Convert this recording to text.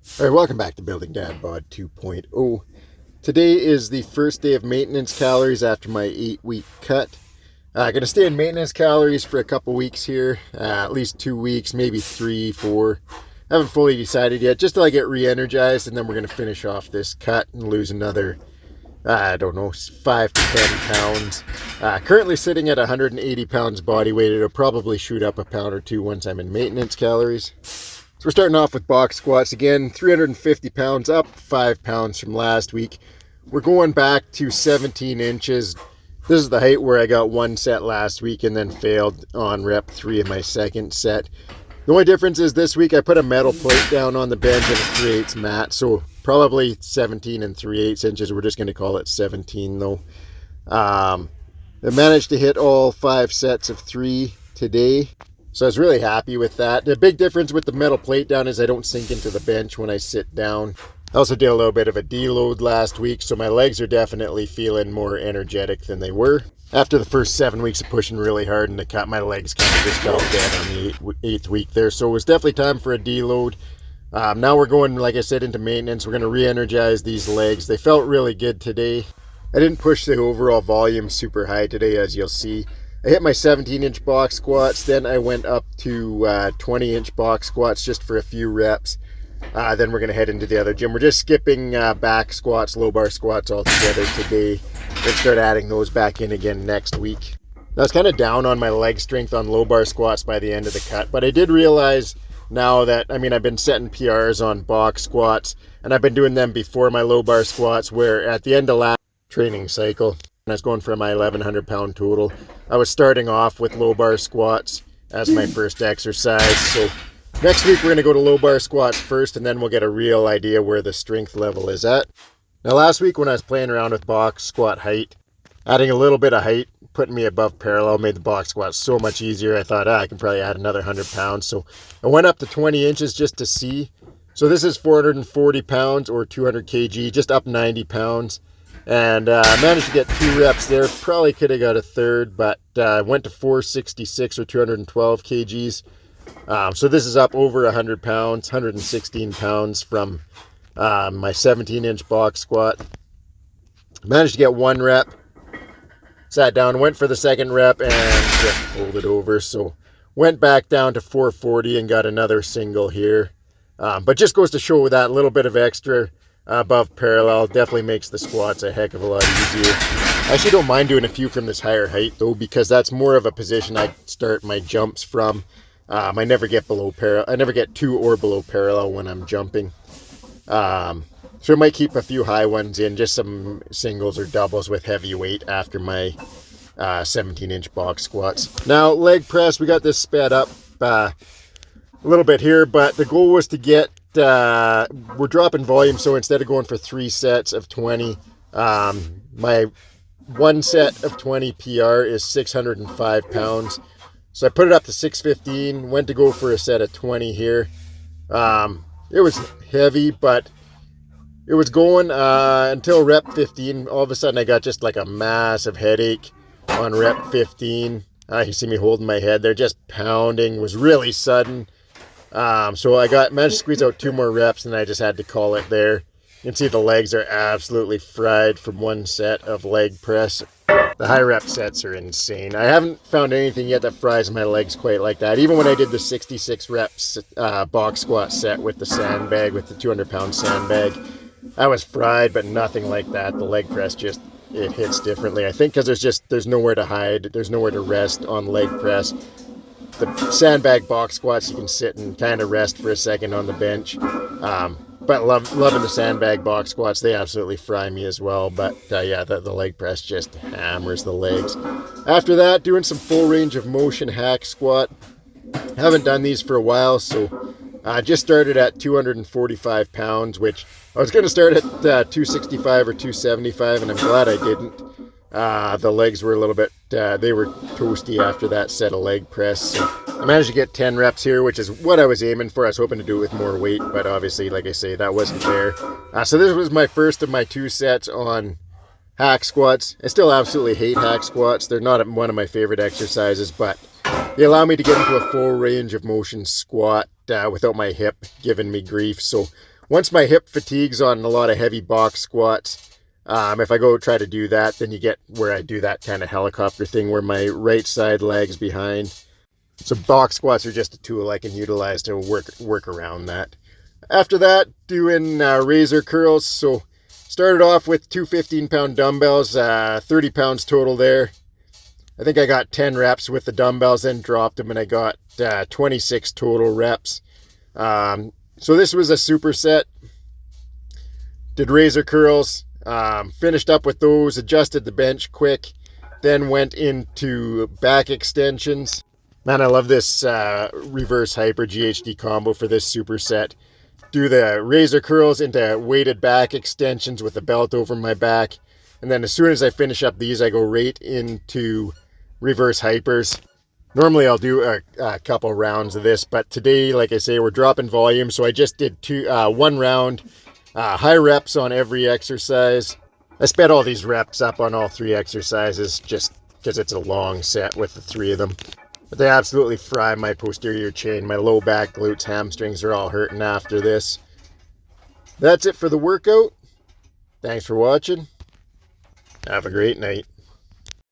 Alright, welcome back to Building Dad Bod 2.0. Today is the first day of maintenance calories after my 8-week cut. Going to stay in maintenance calories for a couple weeks here, at least 2 weeks, maybe 3, 4. Haven't fully decided yet, just till I get re-energized, and then we're going to finish off this cut and lose another, I don't know, 5 to 10 pounds. Currently sitting at 180 pounds body weight. It'll probably shoot up a pound or two once I'm in maintenance calories. So we're starting off with box squats again, 350 pounds, up 5 pounds from last week. We're going back to 17 inches. This is the height where I got one set last week and then failed on rep 3 of my second set. The only difference is this week I put a metal plate down on the bench and a 3/8 mat, so probably 17 and 3/8 inches. We're just going to call it 17 though. I managed to hit all 5 sets of 3 today. So I was really happy with that. The big difference with the metal plate down is I don't sink into the bench when I sit down. I also did a little bit of a deload last week, so my legs are definitely feeling more energetic than they were. After the first 7 weeks of pushing really hard in the cut, my legs kind of just felt dead on the 8th week there. So it was definitely time for a deload. Now we're going, like I said, into maintenance. We're going to re-energize these legs. They felt really good today. I didn't push the overall volume super high today, as you'll see. I hit my 17-inch box squats, then I went up to 20-inch box squats just for a few reps. Then we're going to head into the other gym. We're just skipping back squats, low bar squats altogether today. We'll start adding those back in again next week. I was kind of down on my leg strength on low bar squats by the end of the cut, but I did realize now that, I've been setting PRs on box squats, and I've been doing them before my low bar squats, where at the end of last training cycle, I was going for my 1,100 pound total. I was starting off with low bar squats as my first exercise. So next week we're going to go to low bar squats first, and then we'll get a real idea where the strength level is at. Now last week when I was playing around with box squat height, adding a little bit of height, putting me above parallel, made the box squat so much easier. I thought, I can probably add another 100 pounds. So I went up to 20 inches just to see. So this is 440 pounds or 200 kg, just up 90 pounds. And I managed to get 2 reps there. Probably could have got a third, but I went to 466 or 212 kgs. So this is up over 100 pounds, 116 pounds from my 17-inch box squat. Managed to get 1 rep. Sat down, went for the second rep, and just folded over. So went back down to 440 and got another single here. But just goes to show that a little bit of extra above parallel definitely makes the squats a heck of a lot easier. I actually don't mind doing a few from this higher height though, because that's more of a position I start my jumps from. I never get below parallel. I never get to or below parallel when I'm jumping. So I might keep a few high ones in, just some singles or doubles with heavy weight after my 17-inch box squats. Now leg press, we got this sped up a little bit here, but the goal was to get we're dropping volume, so instead of going for 3 sets of 20, my 1 set of 20 PR is 605 pounds. So I put it up to 615, went to go for a set of 20 here. It was heavy, but it was going until rep 15. All of a sudden I got just like a massive headache on rep 15. You see me holding my head there, just pounding. It was really sudden. So I managed to squeeze out 2 more reps, and I just had to call it there. You can see the legs are absolutely fried from 1 set of leg press. The high rep sets are insane. I haven't found anything yet that fries my legs quite like that. Even when I did the 66 reps box squat set with the sandbag, with the 200-pound sandbag, I was fried, but nothing like that. The leg press just, it hits differently. I think because there's nowhere to hide, there's nowhere to rest on leg press. The sandbag box squats, you can sit and kind of rest for a second on the bench. But loving the sandbag box squats, they absolutely fry me as well. But yeah, the leg press just hammers the legs. After that, doing some full range of motion hack squat. Haven't done these for a while, so I just started at 245 pounds, which I was going to start at 265 or 275, and I'm glad I didn't. The legs were a little bit, they were toasty after that set of leg press. So I managed to get 10 reps here, which is what I was aiming for. I was hoping to do it with more weight, but obviously, like I say, that wasn't there. So this was my first of my 2 sets on hack squats. I still absolutely hate hack squats. They're not one of my favorite exercises, but they allow me to get into a full range of motion squat without my hip giving me grief. So Once my hip fatigues on a lot of heavy box squats, if I go try to do that, then you get where I do that kind of helicopter thing where my right side leg's behind. So box squats are just a tool I can utilize to work around that. After that, doing razor curls. So started off with two 15-pound dumbbells, 30 pounds total there. I think I got 10 reps with the dumbbells, then dropped them, and I got 26 total reps. So this was a superset. Did razor curls, finished up with those, adjusted the bench quick, then went into back extensions. Man, I love this reverse hyper GHD combo for this superset. Do the razor curls into weighted back extensions with the belt over my back. And then as soon as I finish up these, I go right into reverse hypers. Normally I'll do a couple rounds of this, but today, like I say, we're dropping volume. So I just did one round, high reps on every exercise. I sped all these reps up on all three exercises just because it's a long set with the three of them. But they absolutely fry my posterior chain. My low back, glutes, hamstrings are all hurting after this. That's it for the workout. Thanks for watching. Have a great night.